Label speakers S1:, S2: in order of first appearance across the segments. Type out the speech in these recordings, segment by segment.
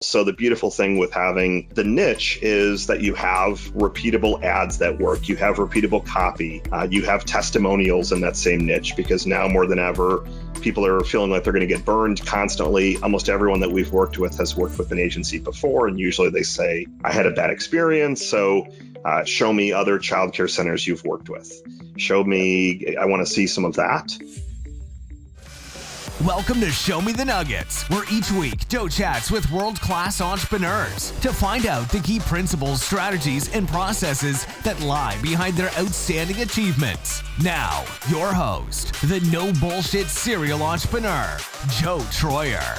S1: So the beautiful thing with having the niche is that you have repeatable ads that work. You have repeatable copy. You have testimonials in that same niche, because now more than ever, people are feeling like they're going to get burned constantly. Almost everyone that we've worked with has worked with an agency before, and usually they say, I had a bad experience, so show me other childcare centers you've worked with. Show me, I want to see some of that.
S2: Welcome to Show Me the Nuggets, where each week Joe chats with world-class entrepreneurs to find out the key principles, strategies, and processes that lie behind their outstanding achievements. Now, your host, the no-bullshit serial entrepreneur, Joe Troyer.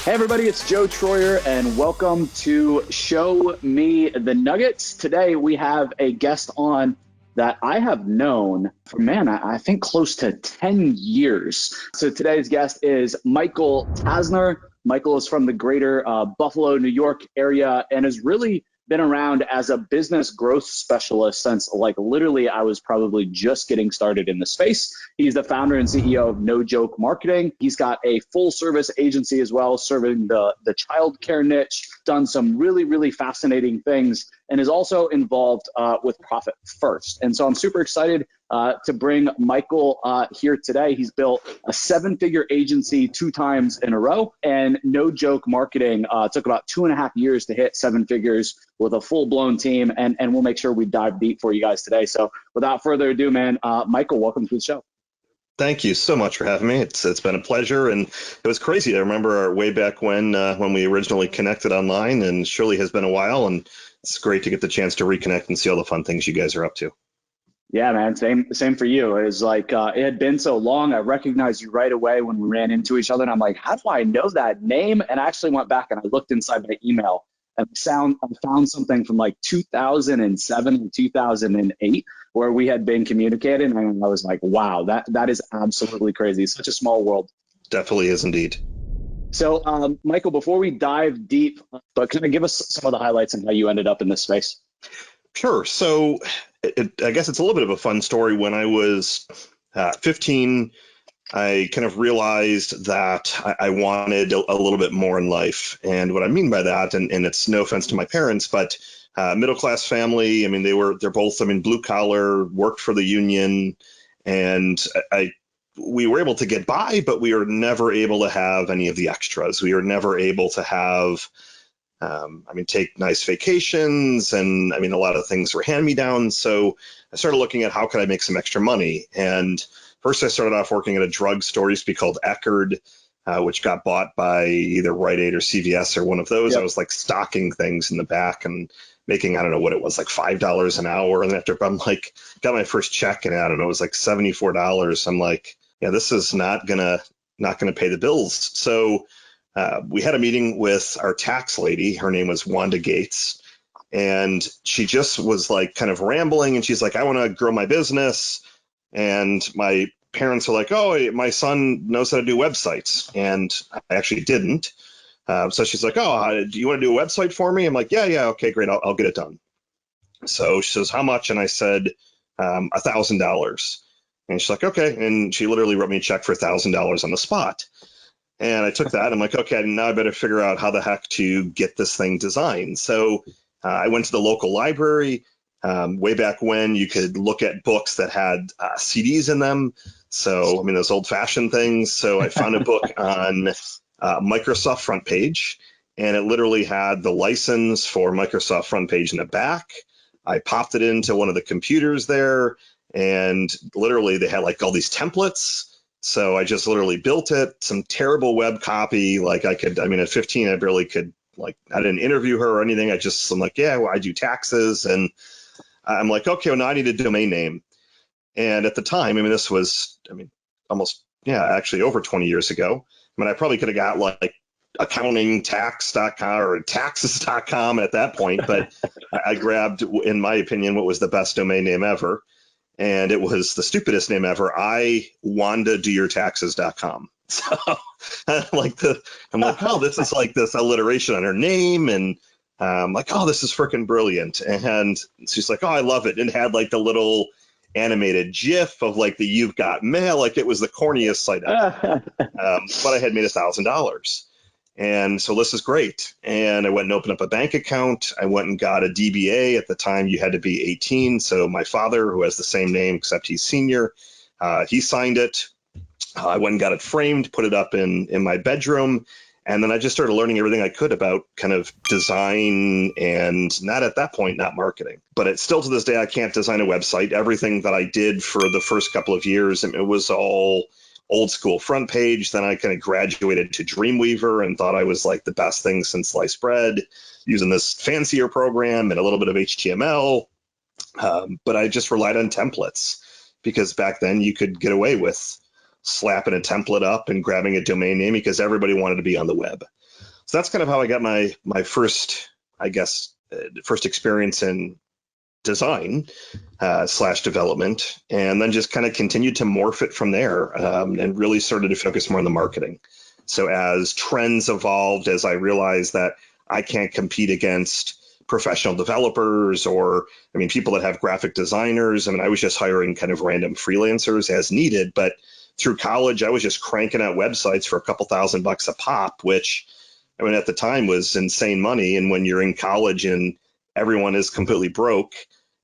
S3: Hey everybody, it's Joe Troyer, and welcome to Show Me the Nuggets. Today we have a guest on that I have known for, I think close to 10 years. So today's guest is Michael Tasner. Michael is from the greater Buffalo, New York area and has really been around as a business growth specialist since literally I was probably just getting started in the space. He's the founder and CEO of No Joke Marketing. He's got a full service agency as well, serving the childcare niche, done some really fascinating things, and is also involved with Profit First. And so I'm super excited to bring Michael here today. He's built a 7-figure agency 2 times in a row, and No Joke Marketing took about 2.5 years to hit 7 figures with a full-blown team, and we'll make sure we dive deep for you guys today. So without further ado, man, Michael, welcome to the show.
S1: Thank you so much for having me. It's been a pleasure, and it was crazy. I remember way back when we originally connected online, and surely has been a while, and it's great to get the chance to reconnect and see all the fun things you guys are up to.
S3: Yeah, man, same for you. It was like it had been so long. I recognized you right away when we ran into each other, and I'm like, how do I know that name? And I actually went back and I looked inside my email, and I found something from 2007 and 2008 where we had been communicating, and I was like, wow, that is absolutely crazy. It's such a small world.
S1: Definitely is indeed.
S3: So, Michael, before we dive deep, but can you give us some of the highlights on how you ended up in this space?
S1: Sure. So I guess it's a little bit of a fun story. When I was 15, I kind of realized that I wanted a little bit more in life. And what I mean by that, and it's no offense to my parents, but middle-class family. I mean, they're both, blue collar, worked for the union, and we were able to get by, but we were never able to have any of the extras. We were never able to have, take nice vacations, and a lot of things were hand-me-downs. So I started looking at how could I make some extra money. And first I started off working at a drugstore, used to be called Eckerd, which got bought by either Rite Aid or CVS or one of those. Yep. I was stocking things in the back and making, I don't know what it was, $5 an hour. And after I'm got my first check, and I don't know, it was $74. I'm like, yeah, this is not gonna pay the bills. So we had a meeting with our tax lady. Her name was Wanda Gates, and she just was kind of rambling, and she's like, I want to grow my business. And my parents were like, oh, my son knows how to do websites. And I actually didn't. So she's like, oh, do you want to do a website for me? I'm like, yeah, okay, great. I'll get it done. So she says, how much? And I said, $1,000. And she's like, okay. And she literally wrote me a check for $1,000 on the spot. And I took that. I'm like, okay, now I better figure out how the heck to get this thing designed. So I went to the local library. Way back when you could look at books that had CDs in them. So, those old fashioned things. So I found a book on Microsoft Front Page, and it literally had the license for Microsoft Front Page in the back. I popped it into one of the computers there, and literally they had all these templates. So I just literally built it, some terrible web copy. At 15, I barely could, I didn't interview her or anything. I'm like, yeah, well, I do taxes. And I'm like, okay, well, now I need a domain name. And at the time, this was, actually over 20 years ago. I probably could have got accountingtax.com or taxes.com at that point, but I grabbed, in my opinion, what was the best domain name ever. And it was the stupidest name ever. WandaDoYourTaxes.com. So I'm like, oh, this is this alliteration on her name. And I'm like, oh, this is freaking brilliant. And she's like, oh, I love it. And it had the little animated GIF of the You've Got Mail. It was the corniest site ever. But I had made $1,000. And so this is great. And I went and opened up a bank account. I went and got a DBA. At the time, you had to be 18. So my father, who has the same name, except he's senior, he signed it. I went and got it framed, put it up in my bedroom. And then I just started learning everything I could about kind of design and not at that point, not marketing. But it's still to this day, I can't design a website. Everything that I did for the first couple of years, it was all old school front page. Then I kind of graduated to Dreamweaver and thought I was like the best thing since sliced bread, using this fancier program and a little bit of HTML. But I just relied on templates because back then you could get away with slapping a template up and grabbing a domain name because everybody wanted to be on the web. So that's kind of how I got my first, I guess, first experience in design / development, and then just kind of continued to morph it from there and really started to focus more on the marketing. So as trends evolved, as I realized that I can't compete against professional developers or, people that have graphic designers. I was just hiring kind of random freelancers as needed, but through college, I was just cranking out websites for a couple $1,000 a pop, which at the time was insane money. And when you're in college and everyone is completely broke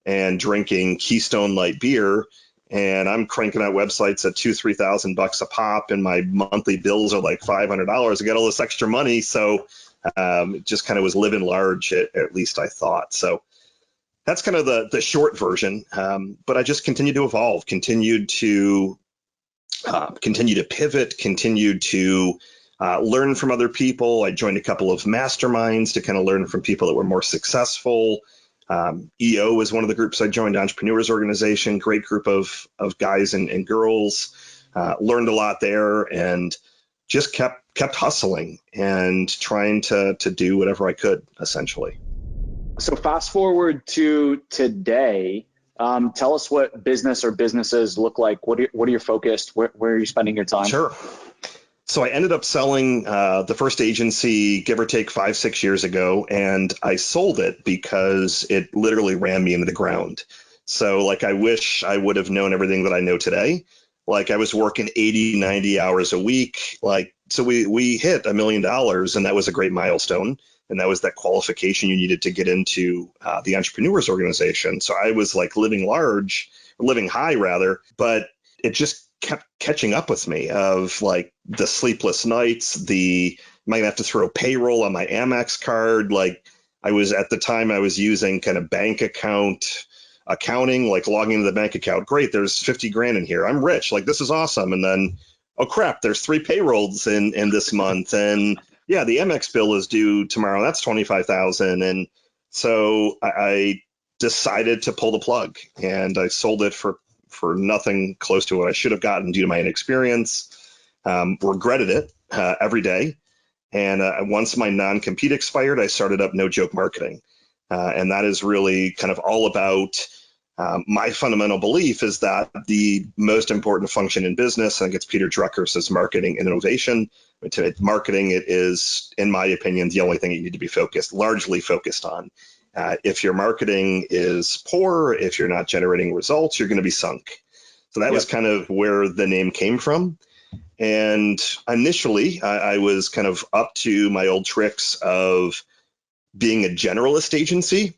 S1: and drinking Keystone Light beer, and I'm cranking out websites at $2,000-3,000 a pop, and my monthly bills are like $500. I got all this extra money, so it just kind of was living large, at least I thought. So that's kind of the short version. But I just continued to evolve, continued to pivot, continued to learn from other people. I joined a couple of masterminds to kind of learn from people that were more successful. EO was one of the groups I joined, Entrepreneurs Organization, great group of guys and girls. Learned a lot there and just kept hustling and trying to do whatever I could, essentially.
S3: So fast forward to today. Tell us what business or businesses look like. What are you focused? Where are you spending your time?
S1: Sure. So I ended up selling the first agency, give or take 5-6 years ago, and I sold it because it literally ran me into the ground. So I wish I would have known everything that I know today. I was working 80, 90 hours a week. So we hit $1 million, and that was a great milestone. And that was that qualification you needed to get into the Entrepreneurs Organization. So I was living high rather, but it just kept catching up with me of the sleepless nights, the might have to throw payroll on my Amex card. I was using kind of bank account accounting, logging into the bank account. Great, there's 50 grand in here. I'm rich. This is awesome. And then, oh crap, there's 3 payrolls in this month. And yeah, the Amex bill is due tomorrow. That's 25,000. And so I decided to pull the plug, and I sold it for nothing close to what I should have gotten due to my inexperience. Regretted it every day. And once my non-compete expired, I started up No Joke Marketing. And that is really kind of all about my fundamental belief is that the most important function in business, I think it's Peter Drucker says marketing and innovation. Marketing, it is, in my opinion, the only thing you need to be largely focused on. If your marketing is poor, if you're not generating results, you're going to be sunk. So that was kind of where the name came from. And initially, I was kind of up to my old tricks of being a generalist agency.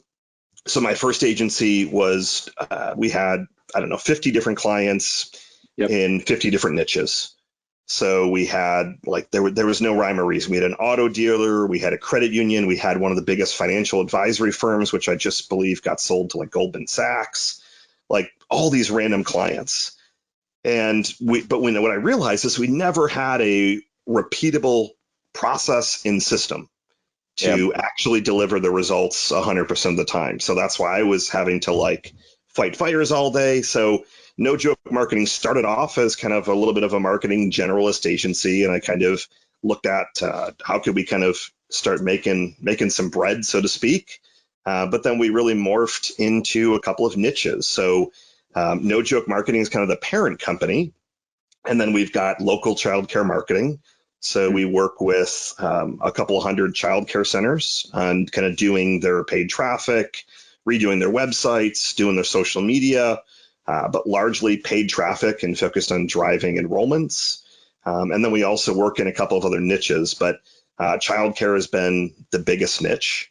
S1: So my first agency was, we had, 50 different clients in 50 different niches. So we had there was no rhyme or reason. We had an auto dealer, we had a credit union, we had one of the biggest financial advisory firms, which I just believe got sold to Goldman Sachs, all these random clients. And what I realized is we never had a repeatable process in system to actually deliver the results 100% of the time. So that's why I was having to fight fires all day. So No Joke Marketing started off as kind of a little bit of a marketing generalist agency. And I kind of looked at how could we kind of start making some bread, so to speak. But then we really morphed into a couple of niches. So No Joke Marketing is kind of the parent company. And then we've got local childcare marketing. So we work with a couple of hundred childcare centers on kind of doing their paid traffic, redoing their websites, doing their social media, but largely paid traffic and focused on driving enrollments. And then we also work in a couple of other niches. But Childcare has been the biggest niche.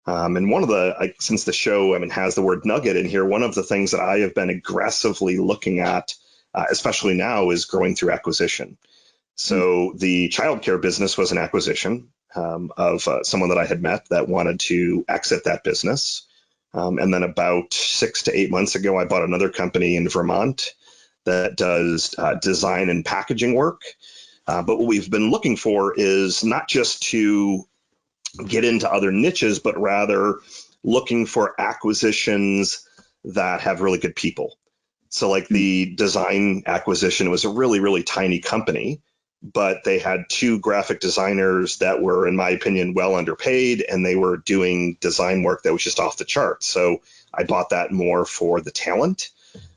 S1: And one of since the show, has the word nugget in here, one of the things that I have been aggressively looking at, especially now, is growing through acquisition. So the childcare business was an acquisition of someone that I had met that wanted to exit that business. And then about 6 to 8 months ago, I bought another company in Vermont that does design and packaging work. But what we've been looking for is not just to get into other niches, but rather looking for acquisitions that have really good people. So like the design acquisition was a really, really tiny company, but they had 2 graphic designers that were, in my opinion, well underpaid, and they were doing design work that was just off the charts. So I bought that more for the talent.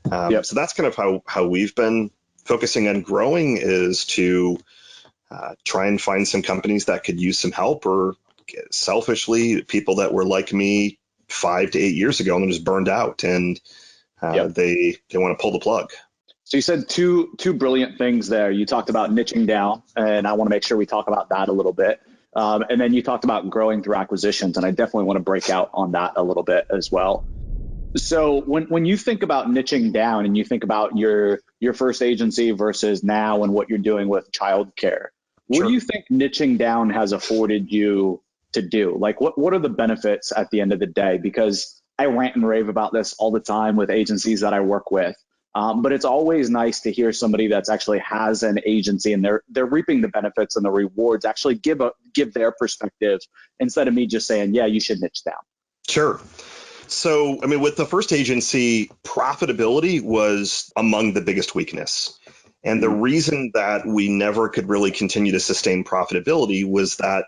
S1: So that's kind of how we've been focusing on growing, is to try and find some companies that could use some help, or selfishly, people that were like me 5 to 8 years ago and just burned out, and they want to pull the plug.
S3: So you said two brilliant things there. You talked about niching down, and I want to make sure we talk about that a little bit. And then you talked about growing through acquisitions, and I definitely want to break out on that a little bit as well. So when you think about niching down, and you think about your first agency versus now and what you're doing with childcare, what do you think niching down has afforded you to do? Like, what are the benefits at the end of the day? Because I rant and rave about this all the time with agencies that I work with. But it's always nice to hear somebody that's actually has an agency and they're reaping the benefits and the rewards, actually give their perspective, instead of me just saying, yeah, you should niche down.
S1: Sure. So, with the first agency, profitability was among the biggest weakness. And the reason that we never could really continue to sustain profitability was that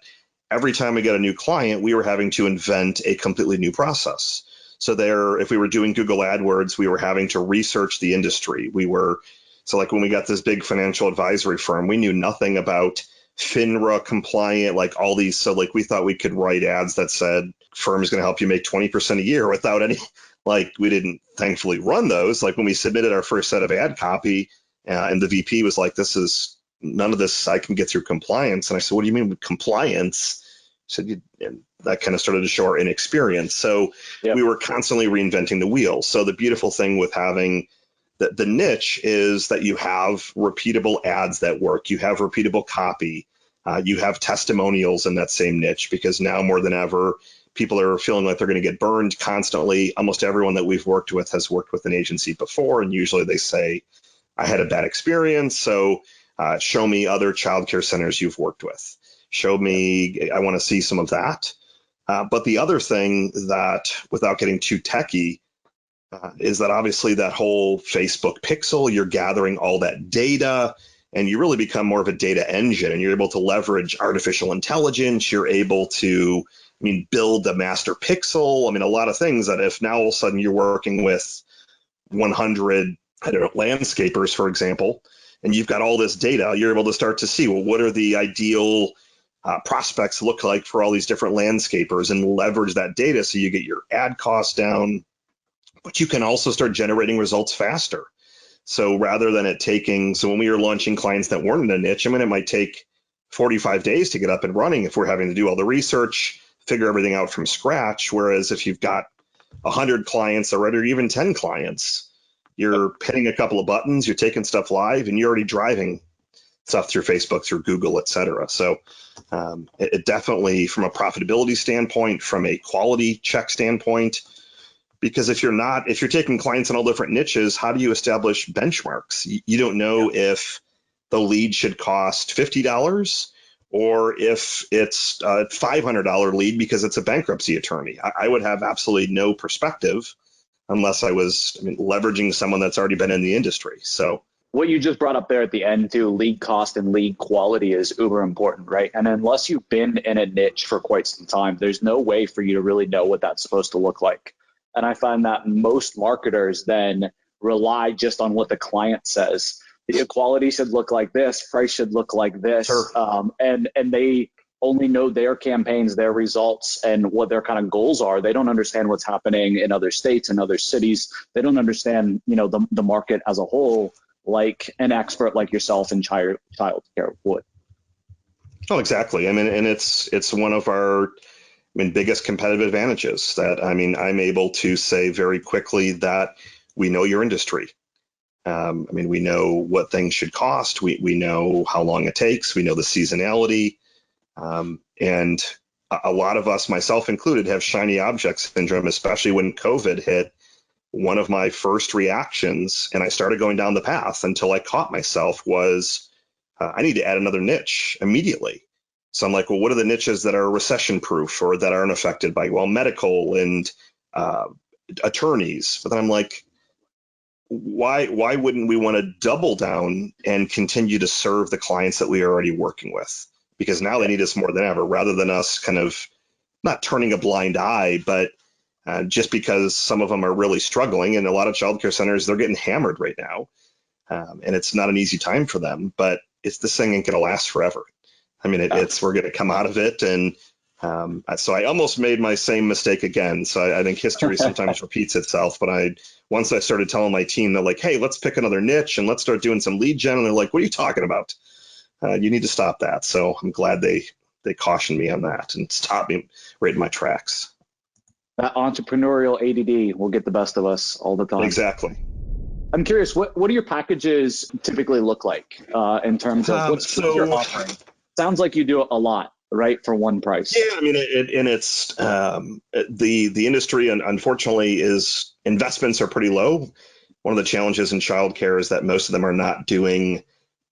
S1: every time we got a new client, we were having to invent a completely new process. So if we were doing Google AdWords, we were having to research the industry. So like when we got this big financial advisory firm, we knew nothing about FINRA compliant, like all these. So like we thought we could write ads that said, firm is going to help you make 20% a year without any, like we didn't thankfully run those. Like when we submitted our first set of ad copy and the VP was like, none of this I can get through compliance. And I said, what do you mean with compliance? Said, and that kind of started to show our inexperience. So we were constantly reinventing the wheel. So the beautiful thing with having the niche is that you have repeatable ads that work. You have repeatable copy. You have testimonials in that same niche, because now more than ever, people are feeling like they're going to get burned constantly. Almost everyone that we've worked with has worked with an agency before, and usually they say, I had a bad experience, so show me other childcare centers you've worked with. Show me, I want to see some of that. But the other thing that, without getting too techie, is that obviously that whole Facebook pixel, you're gathering all that data, and you really become more of a data engine, and you're able to leverage artificial intelligence. You're able to, build a master pixel. A lot of things that if now all of a sudden you're working with 100, landscapers, for example, and you've got all this data, you're able to start to see, well, what are the ideal prospects look like for all these different landscapers, and leverage that data so you get your ad costs down, but you can also start generating results faster. So rather than so when we were launching clients that weren't in a niche, it might take 45 days to get up and running if we're having to do all the research, figure everything out from scratch. Whereas if you've got 100 clients already, or even 10 clients, you're hitting a couple of buttons, you're taking stuff live, and you're already driving stuff through Facebook, through Google, et cetera. So it definitely, from a profitability standpoint, from a quality check standpoint, because if you're taking clients in all different niches, how do you establish benchmarks? You don't know if the lead should cost $50 or if it's a $500 lead because it's a bankruptcy attorney. I would have absolutely no perspective unless I was leveraging someone that's already been in the industry. So
S3: what you just brought up there at the end too, lead cost and lead quality is uber important, right? And unless you've been in a niche for quite some time, there's no way for you to really know what that's supposed to look like. And I find that most marketers then rely just on what the client says. The quality should look like this, price should look like this. Sure. And they only know their campaigns, their results, and what their kind of goals are. They don't understand what's happening in other states and other cities. They don't understand, the market as a whole, like an expert like yourself in child care would.
S1: Oh, exactly. I mean, and it's one of our biggest competitive advantages that, I'm able to say very quickly that we know your industry. We know what things should cost. We know how long it takes. We know the seasonality. And a lot of us, myself included, have shiny object syndrome, especially when COVID hit. One of my first reactions, and I started going down the path until I caught myself, was I need to add another niche immediately. So I'm like, well, what are the niches that are recession proof or that aren't affected by, well, medical and uh, attorneys? But then I'm like, why wouldn't we want to double down and continue to serve the clients that we are already working with? Because now they need us more than ever, rather than us kind of not turning a blind eye, but just because some of them are really struggling, and a lot of childcare centers, they're getting hammered right now, and it's not an easy time for them. But this thing ain't going to last forever. We're going to come out of it, and so I almost made my same mistake again. So I think history sometimes repeats itself. But once I started telling my team, they're like, "Hey, let's pick another niche and let's start doing some lead gen," and they're like, "What are you talking about? You need to stop that." So I'm glad they cautioned me on that and stopped me right in my tracks.
S3: That entrepreneurial ADD will get the best of us all the time.
S1: Exactly.
S3: I'm curious, what do your packages typically look like in terms of what's your offering? Sounds like you do a lot, right, for one price.
S1: Yeah, it's the industry, and unfortunately, is investments are pretty low. One of the challenges in childcare is that most of them are not doing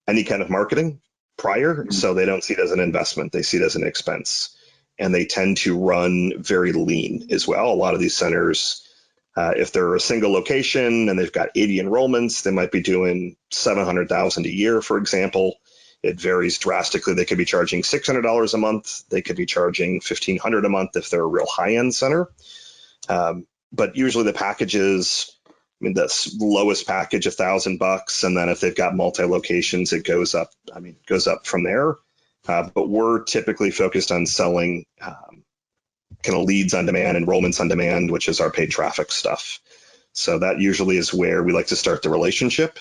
S1: any kind of marketing prior, so they don't see it as an investment; they see it as an expense, and they tend to run very lean as well. A lot of these centers, if they're a single location and they've got 80 enrollments, they might be doing $700,000 a year, for example. It varies drastically. They could be charging $600 a month. They could be charging $1,500 a month if they're a real high-end center. But usually the packages, the lowest package, $1,000, and then if they've got multi-locations, it goes up. Goes up from there. But we're typically focused on selling kind of leads on demand, enrollments on demand, which is our paid traffic stuff. So that usually is where we like to start the relationship.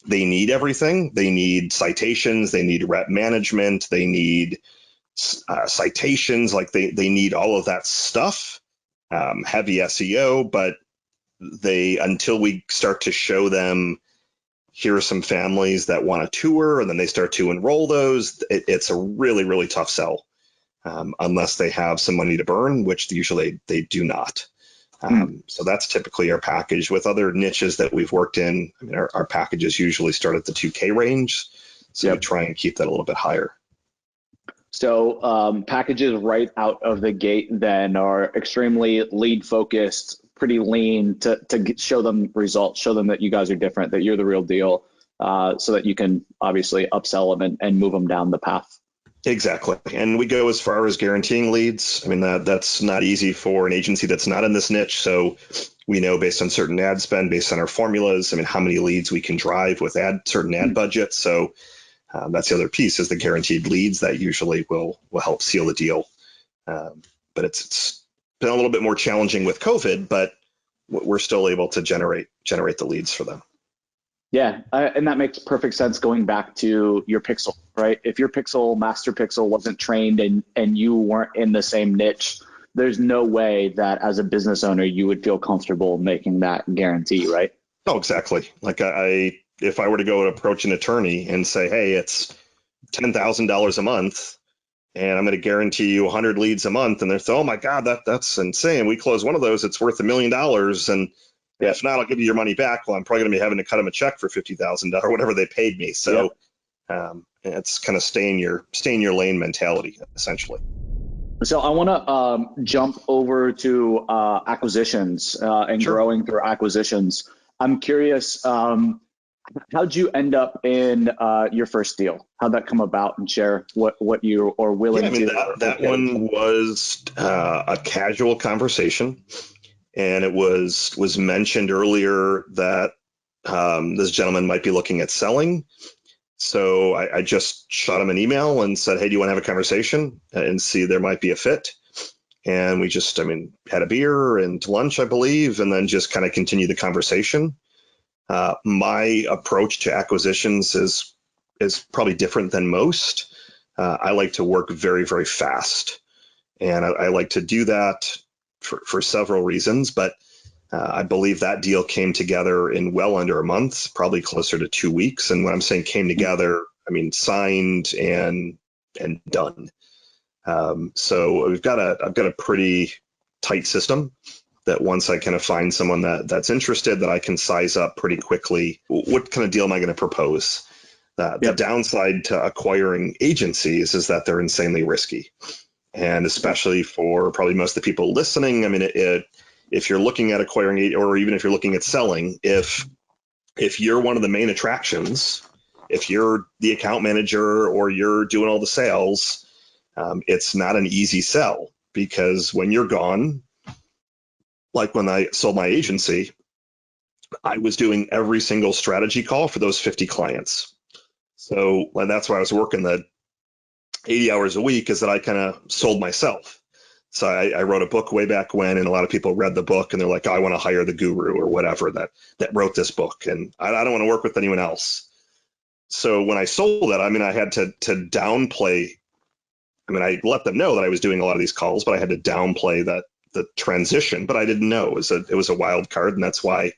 S1: They need everything. They need citations. They need rep management. They need citations. Like they need all of that stuff, heavy SEO, but until we start to show them, here are some families that want a tour, and then they start to enroll those, it's a really, really tough sell, unless they have some money to burn, which usually they do not. So that's typically our package. With other niches that we've worked in, our packages usually start at the 2K range. So we try and keep that a little bit higher.
S3: So packages right out of the gate then are extremely lead focused, pretty lean to show them results, show them that you guys are different, that you're the real deal, so that you can obviously upsell them and move them down the path.
S1: Exactly. And we go as far as guaranteeing leads. That's not easy for an agency that's not in this niche. So we know based on certain ad spend, based on our formulas, how many leads we can drive with certain ad budgets. So that's the other piece, is the guaranteed leads that usually will help seal the deal. But it's been a little bit more challenging with COVID, but we're still able to generate the leads for them.
S3: Yeah, and that makes perfect sense going back to your pixel, right? If your master pixel wasn't trained and you weren't in the same niche, there's no way that as a business owner, you would feel comfortable making that guarantee, right?
S1: Oh, exactly. Like if I were to go and approach an attorney and say, hey, it's $10,000 a month, and I'm going to guarantee you 100 leads a month, and they're saying, oh my God, that's insane. We close one of those, it's worth $1 million. And if not, I'll give you your money back. Well, I'm probably going to be having to cut them a check for $50,000 or whatever they paid me. So it's kind of stay in your lane mentality, essentially.
S3: So I want to jump over to acquisitions and growing through acquisitions. I'm curious, how'd you end up in your first deal? How'd that come about, and share what you are willing to?
S1: That one was a casual conversation. And it was mentioned earlier that this gentleman might be looking at selling. So I just shot him an email and said, hey, do you want to have a conversation and see there might be a fit? And we just, had a beer and lunch, I believe, and then just kind of continued the conversation. My approach to acquisitions is probably different than most. I like to work very, very fast. And I like to do that for several reasons, but I believe that deal came together in well under a month, probably closer to 2 weeks. And when I'm saying came together, I mean signed and done. So I've got a pretty tight system that once I kind of find someone that's interested, that I can size up pretty quickly. What kind of deal am I going to propose? The downside to acquiring agencies is that they're insanely risky. And especially for probably most of the people listening, I mean, if you're looking at acquiring, or even if you're looking at selling, if you're one of the main attractions, if you're the account manager or you're doing all the sales, it's not an easy sell, because when you're gone, like when I sold my agency, I was doing every single strategy call for those 50 clients. So that's why I was working the 80 hours a week, is that I kind of sold myself. So I wrote a book way back when, and a lot of people read the book and they're like, oh, I want to hire the guru or whatever that wrote this book, and I don't want to work with anyone else. So when I sold it, I mean, I had to downplay. I mean, I let them know that I was doing a lot of these calls, but I had to downplay the transition. But I didn't know it was a wild card, and that's why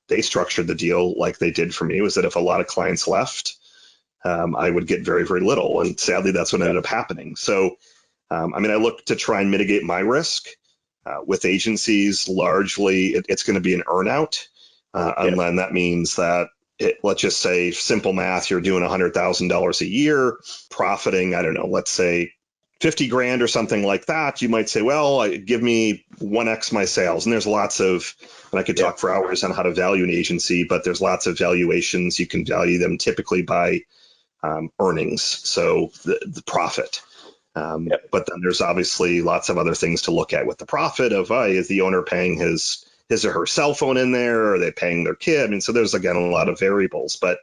S1: they structured the deal like they did for me. Was that if a lot of clients left, I would get very, very little, and sadly, that's what ended up happening. So, I mean, I look to try and mitigate my risk with agencies. Largely, it's going to be an earnout, and that means that. Let's just say simple math, you're doing $100,000 a year, profiting, I don't know, let's say 50 grand or something like that. You might say, well, give me 1x my sales. And there's lots of, and I could talk for hours on how to value an agency, but there's lots of valuations. You can value them typically by earnings, so the profit. But then there's obviously lots of other things to look at with the profit of, is the owner paying his or her cell phone in there? Are they paying their kid? I mean, so there's, again, a lot of variables. But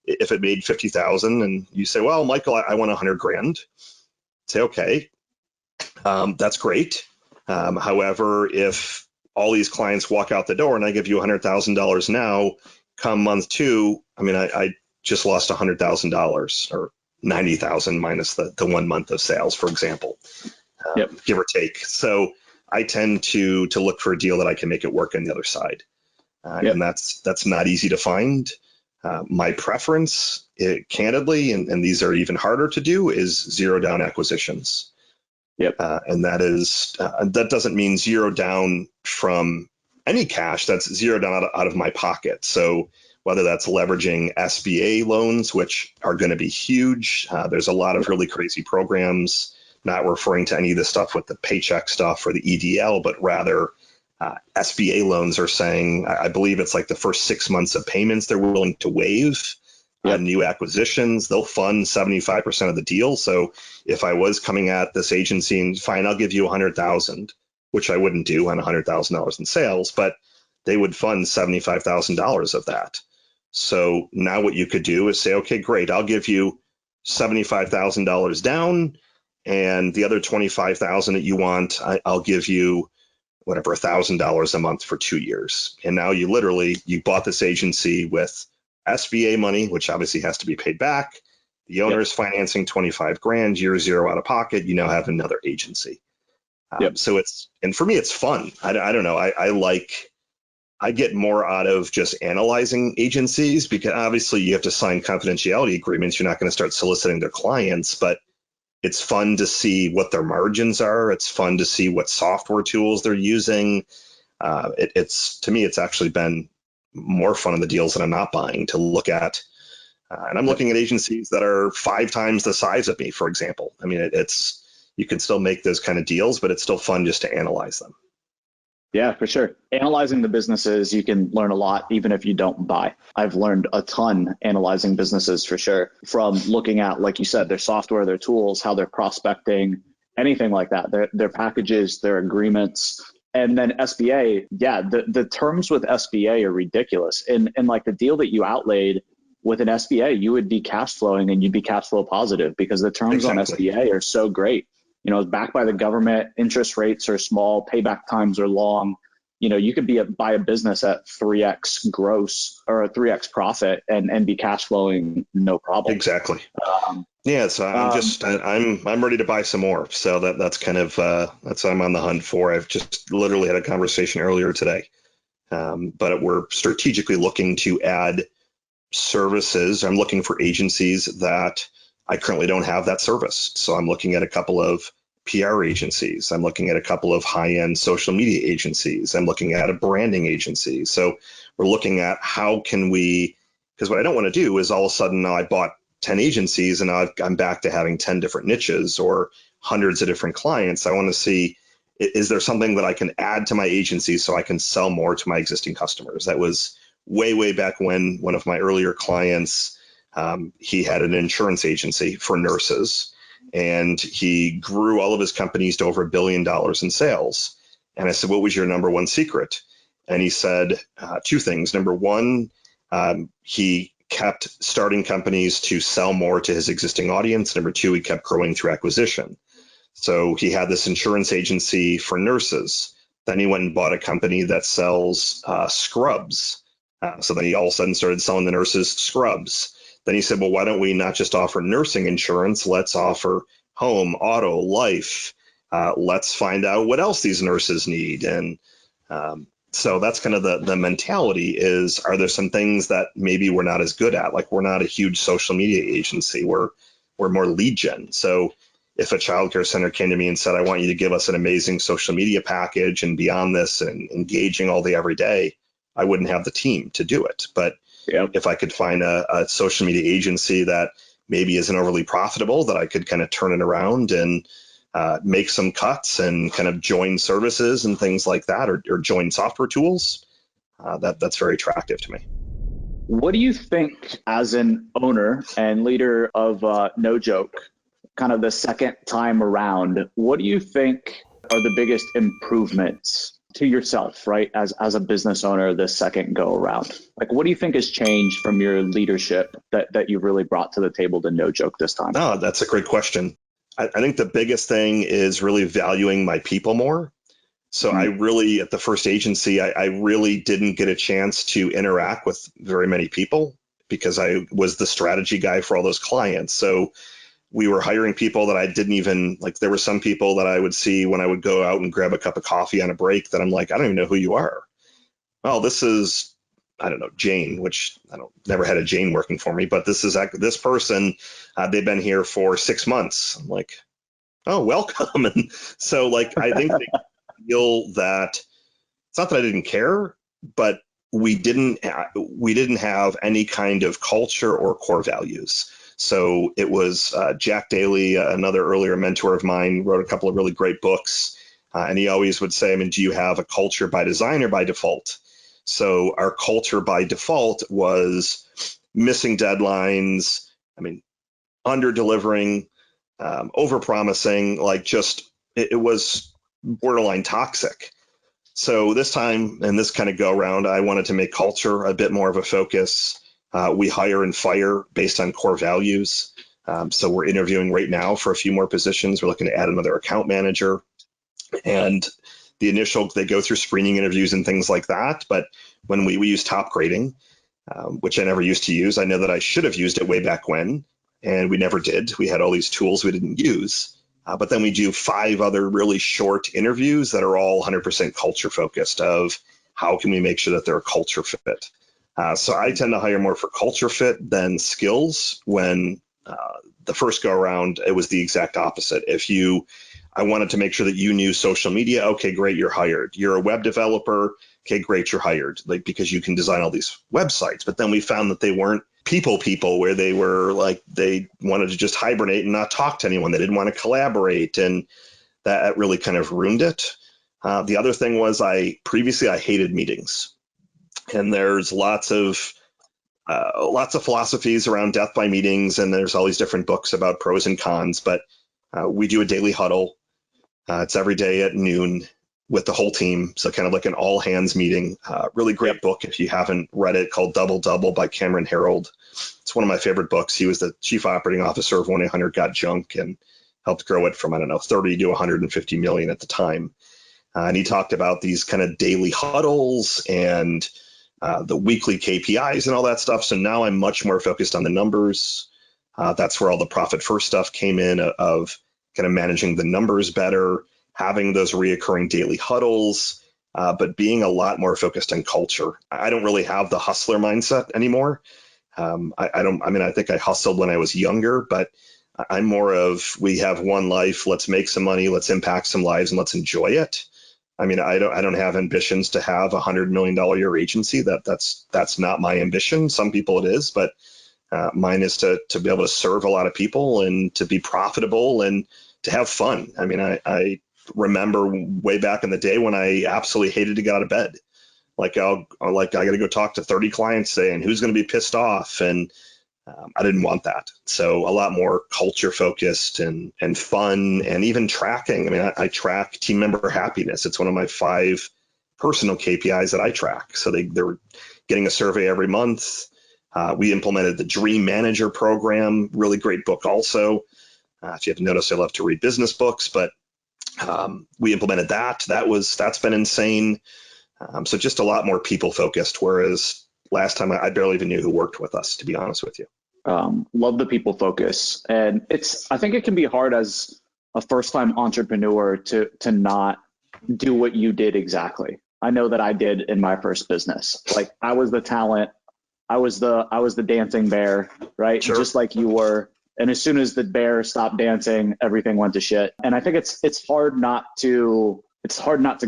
S1: if it made 50,000 and you say, well, Michael, I want 100 grand, say, okay, that's great. However, if all these clients walk out the door and I give you $100,000 now, come month 2, I mean, I just lost $100,000 or 90,000 minus the 1 month of sales, for example, give or take. So I tend to look for a deal that I can make it work on the other side. And that's not easy to find. My preference, candidly, and these are even harder to do, is zero down acquisitions. And that doesn't mean zero down from any cash. That's zero down out of my pocket. So whether that's leveraging SBA loans, which are going to be huge. There's a lot of really crazy programs, not referring to any of the stuff with the paycheck stuff or the EDL, but rather SBA loans are saying, I believe it's like the first 6 months of payments they're willing to waive on new acquisitions. They'll fund 75% of the deal. So if I was coming at this agency and fine, I'll give you 100,000, which I wouldn't do on $100,000 in sales, but they would fund $75,000 of that. So now what you could do is say, okay, great, I'll give you $75,000 down, and the other 25,000 that you want, I'll give you whatever, $1,000 a month for 2 years. And now you bought this agency with SBA money, which obviously has to be paid back. The owner is financing 25 grand, year zero out of pocket. You now have another agency. So and for me, it's fun. I don't know. I get more out of just analyzing agencies, because obviously you have to sign confidentiality agreements. You're not going to start soliciting their clients, but it's fun to see what their margins are. It's fun to see what software tools they're using. To me, it's actually been more fun in the deals that I'm not buying to look at. And I'm looking at agencies that are 5 times the size of me, for example. I mean, you can still make those kind of deals, but it's still fun just to analyze them.
S3: Yeah, for sure. Analyzing the businesses, you can learn a lot, even if you don't buy. I've learned a ton analyzing businesses, for sure, from looking at, like you said, their software, their tools, how they're prospecting, anything like that, their packages, their agreements. And then SBA, the terms with SBA are ridiculous. And like the deal that you outlaid with an SBA, you would be cash flowing and you'd be cash flow positive, because the terms on SBA are so great. You know, it's backed by the government, interest rates are small, payback times are long. you could buy a business at 3x gross or a 3x profit and be cash flowing no problem.
S1: Exactly.
S3: Um,
S1: Yeah, so I'm ready to buy some more. So that's kind of that's what I'm on the hunt for. I've just literally had a conversation earlier today, but we're strategically looking to add services. I'm looking for agencies that I currently don't have that service. So I'm looking at a couple of PR agencies. I'm looking at a couple of high-end social media agencies. I'm looking at a branding agency. So we're looking at how can we, because what I don't want to do is all of a sudden now I bought 10 agencies and now I'm back to having 10 different niches or hundreds of different clients. I want to see, is there something that I can add to my agency so I can sell more to my existing customers? That was way back when one of my earlier clients, he had an insurance agency for nurses, and he grew all of his companies to over $1 billion in sales. And I said, what was your number one secret? And he said two things. Number one, he kept starting companies to sell more to his existing audience. Number two, he kept growing through acquisition. So he had this insurance agency for nurses. Then he went and bought a company that sells scrubs. So then he all of a sudden started selling the nurses scrubs. Then he said, well, why don't we not just offer nursing insurance? Let's offer home, auto, life. Let's find out what else these nurses need. And so that's kind of the mentality is, are there some things that maybe we're not as good at? Like we're not a huge social media agency. We're more lead gen. So if a childcare center came to me and said, I want you to give us an amazing social media package and beyond this and engaging all day, every day, I wouldn't have the team to do it. But if I could find a social media agency that maybe isn't overly profitable, that I could kind of turn it around and make some cuts and kind of join services and things like that, or join software tools, that's very attractive to me.
S3: What do you think, as an owner and leader of No Joke, kind of the second time around, what do you think are the biggest improvements to yourself, right, as a business owner this second go around? Like, what do you think has changed from your leadership that you've really brought to the table to No Joke this time?
S1: Oh, that's a great question. I think the biggest thing is really valuing my people more. So I really, at the first agency, I really didn't get a chance to interact with very many people because I was the strategy guy for all those clients. So we were hiring people that I didn't even, like, there were some people that I would see when I would go out and grab a cup of coffee on a break that I'm like, I don't even know who you are. Well, this is, I don't know, Jane, which never had a Jane working for me, but this person, they've been here for 6 months. I'm like, oh, welcome. And so like, I think they feel that it's not that I didn't care, but we didn't have any kind of culture or core values. So it was Jack Daly, another earlier mentor of mine, wrote a couple of really great books. And he always would say, I mean, do you have a culture by design or by default? So our culture by default was missing deadlines, under delivering, over promising, like just, it was borderline toxic. So this time, and this kind of go around, I wanted to make culture a bit more of a focus. We hire and fire based on core values. So we're interviewing right now for a few more positions. We're looking to add another account manager. And they go through screening interviews and things like that. But when we use top grading, which I never used to use, I know that I should have used it way back when, and we never did. We had all these tools we didn't use. But then we do 5 other really short interviews that are all 100% culture focused of how can we make sure that they're a culture fit. So I tend to hire more for culture fit than skills. When the first go around, it was the exact opposite. I wanted to make sure that you knew social media. Okay, great, you're hired. You're a web developer. Okay, great, you're hired. Like, because you can design all these websites. But then we found that they weren't people where they were like, they wanted to just hibernate and not talk to anyone. They didn't want to collaborate. And that really kind of ruined it. The other thing was previously I hated meetings. And there's lots of philosophies around death by meetings, and there's all these different books about pros and cons. But we do a daily huddle. It's every day at noon with the whole team. So kind of like an all hands meeting. Really great book if you haven't read it, called Double Double by Cameron Herold. It's one of my favorite books. He was the chief operating officer of 1-800-GOT-JUNK and helped grow it from 30 to 150 million at the time. And he talked about these kind of daily huddles and the weekly KPIs and all that stuff. So now I'm much more focused on the numbers. That's where all the profit first stuff came in of kind of managing the numbers better, having those reoccurring daily huddles, but being a lot more focused on culture. I don't really have the hustler mindset anymore. I think I hustled when I was younger, but I'm more of, we have one life, let's make some money, let's impact some lives, and let's enjoy it. I mean, I don't have ambitions to have $100 million a year agency. That's not my ambition. Some people it is, but mine is to be able to serve a lot of people and to be profitable and to have fun. I mean, I remember way back in the day when I absolutely hated to get out of bed. Like I got to go talk to 30 clients today, and who's going to be pissed off? And I didn't want that. So a lot more culture focused and fun, and even tracking. I mean, I track team member happiness. It's one of my 5 personal KPIs that I track. So they're getting a survey every month. We implemented the Dream Manager program, really great book also. If you haven't noticed, I love to read business books, but we implemented that. That's been insane. So just a lot more people focused, whereas last time I barely even knew who worked with us, to be honest with you.
S3: Love the people focus. And I think it can be hard as a first-time entrepreneur to not do what you did exactly. I know that I did in my first business. Like, I was the talent. I was the dancing bear, right?
S1: Sure.
S3: Just like you were. And as soon as the bear stopped dancing, everything went to shit. And I think it's hard not to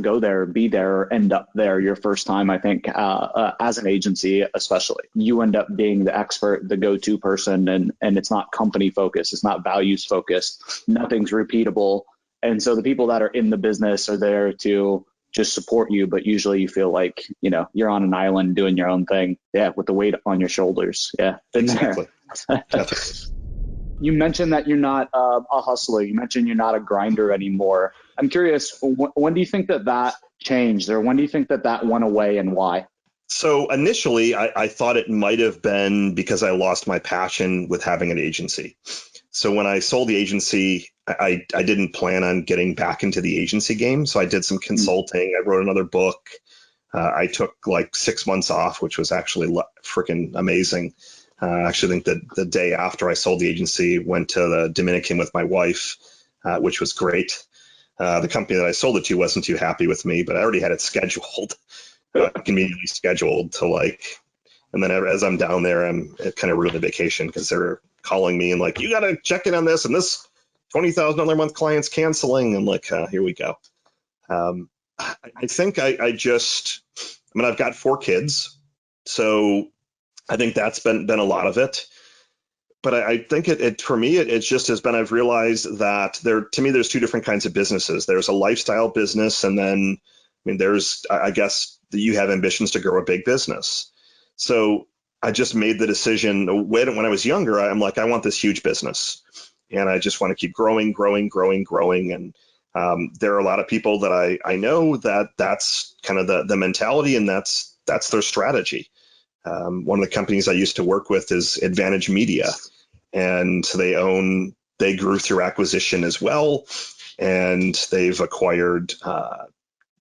S3: go there, be there, or end up there your first time. I think as an agency, especially, you end up being the expert, the go-to person, and it's not company focused, it's not values focused, nothing's repeatable. And so the people that are in the business are there to just support you, but usually you feel like, you're on an island doing your own thing. Yeah, with the weight on your shoulders. Yeah,
S1: exactly. Definitely.
S3: You mentioned that you're not a hustler. You mentioned you're not a grinder anymore. I'm curious, when do you think that changed, or when do you think that went away, and why?
S1: So initially, I thought it might have been because I lost my passion with having an agency. So when I sold the agency, I didn't plan on getting back into the agency game. So I did some consulting. I wrote another book. I took like 6 months off, which was actually freaking amazing. I actually think that the day after I sold the agency, went to the Dominican with my wife, which was great. The company that I sold it to wasn't too happy with me, but I already had it scheduled, conveniently scheduled and then as I'm down there, I'm kind of ruined the vacation because they're calling me and like, you got to check in on this, and this $20,000 a month client's canceling. I'm like, here we go. I think I've got 4 kids, so I think that's been a lot of it. But I think it for me, it just has been, I've realized that there's 2 different kinds of businesses. There's a lifestyle business, and then, I guess that you have ambitions to grow a big business. So I just made the decision when I was younger, I'm like, I want this huge business, and I just want to keep growing. And there are a lot of people that I know that's kind of the mentality, and that's their strategy. One of the companies I used to work with is Advantage Media, and they grew through acquisition as well, and they've acquired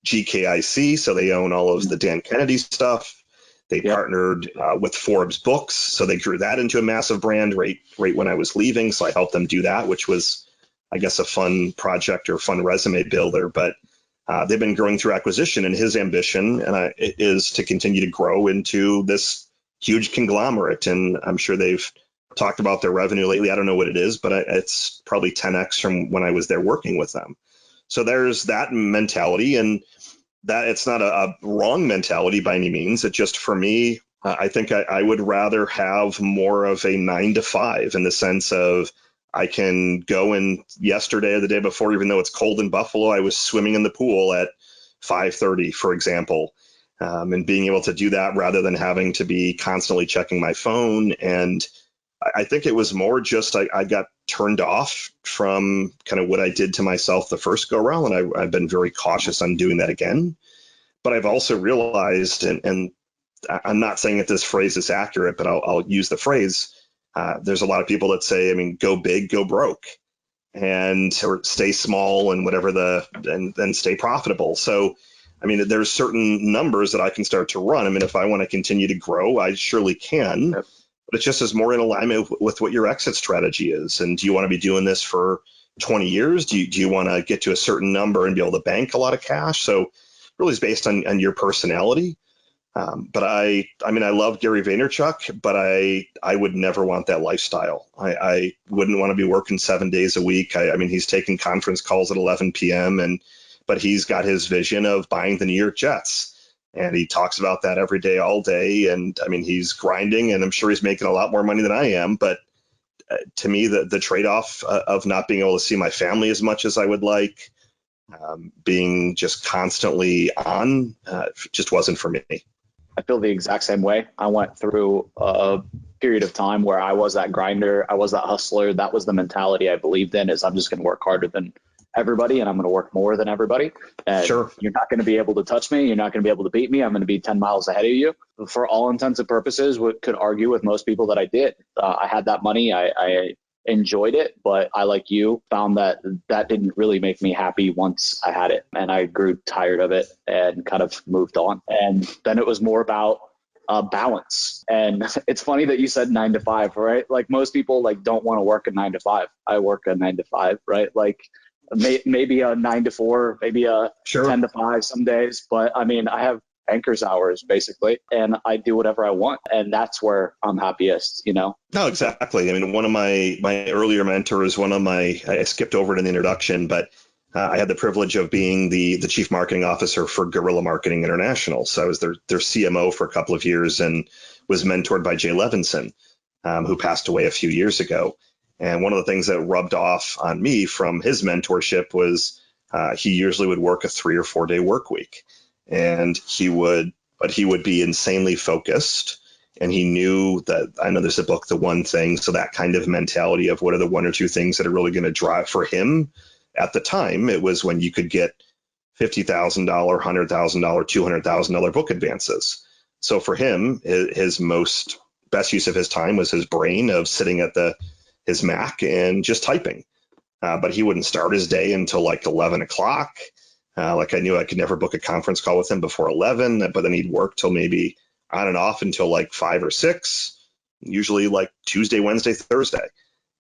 S1: GKIC, so they own all of the Dan Kennedy stuff. They partnered with Forbes Books, so they grew that into a massive brand right when I was leaving. So I helped them do that, which was, I guess, a fun project or fun resume builder. But they've been growing through acquisition, and his ambition is to continue to grow into this huge conglomerate. And I'm sure they've talked about their revenue lately. I don't know what it is, but it's probably 10x from when I was there working with them. So there's that mentality, and that it's not a wrong mentality by any means. It just, for me, I think I would rather have more of a 9 to 5 in the sense of I can go in yesterday or the day before, even though it's cold in Buffalo, I was swimming in the pool at 5:30, for example, and being able to do that rather than having to be constantly checking my phone. And I think it was more just I got turned off from kind of what I did to myself the first go around, and I've been very cautious on doing that again. But I've also realized, and I'm not saying that this phrase is accurate, but I'll use the phrase. There's a lot of people that say, go big, go broke. and or stay small and whatever and stay profitable. So, I mean, there's certain numbers that I can start to run. I mean, if I want to continue to grow, I surely can,
S3: Yep.
S1: but it just is more in alignment with what your exit strategy is. And do you want to be doing this for 20 years? Do you want to get to a certain number and be able to bank a lot of cash? So really is based on your personality. But I mean, I love Gary Vaynerchuk, but I would never want that lifestyle. I wouldn't want to be working 7 days a week. I mean, he's taking conference calls at 11 p.m. But he's got his vision of buying the New York Jets. And he talks about that every day, all day. And I mean, he's grinding, and I'm sure he's making a lot more money than I am. But to me, the trade-off of not being able to see my family as much as I would like, being just constantly on, just wasn't for me.
S3: I feel the exact same way. I went through a period of time where I was that grinder. I was that hustler. That was the mentality I believed in, is I'm just going to work harder than everybody, and I'm going to work more than everybody. And
S1: Sure.
S3: You're not going to be able to touch me. You're not going to be able to beat me. I'm going to be 10 miles ahead of you. For all intents and purposes, could argue with most people that I did. I had that money. I enjoyed it, but I, like you, found that didn't really make me happy once I had it, and I grew tired of it and kind of moved on. And then it was more about balance. And it's funny that you said 9 to 5, right? Like, most people don't want to work a 9 to 5. I work a 9 to 5, right? Like maybe a 9 to 4, maybe a
S1: Sure.
S3: 10 to 5 some days. But I mean, I have banker's hours basically, and I do whatever I want, and that's where I'm happiest,
S1: No, exactly. I mean, one of my earlier mentors, I skipped over it in the introduction, but I had the privilege of being the chief marketing officer for Guerrilla Marketing International. So I was their CMO for a couple of years and was mentored by Jay Levinson, who passed away a few years ago. And one of the things that rubbed off on me from his mentorship was he usually would work a 3 or 4 day work week. And he would be insanely focused. And he knew that, I know there's a book, The One Thing. So that kind of mentality of what are the 1 or 2 things that are really going to drive for him at the time, it was when you could get $50,000, $100,000, $200,000 book advances. So for him, his best use of his time was his brain of sitting at his Mac and just typing. But he wouldn't start his day until 11 o'clock. I knew I could never book a conference call with him before 11, but then he'd work till maybe on and off until 5 or 6, usually Tuesday, Wednesday, Thursday.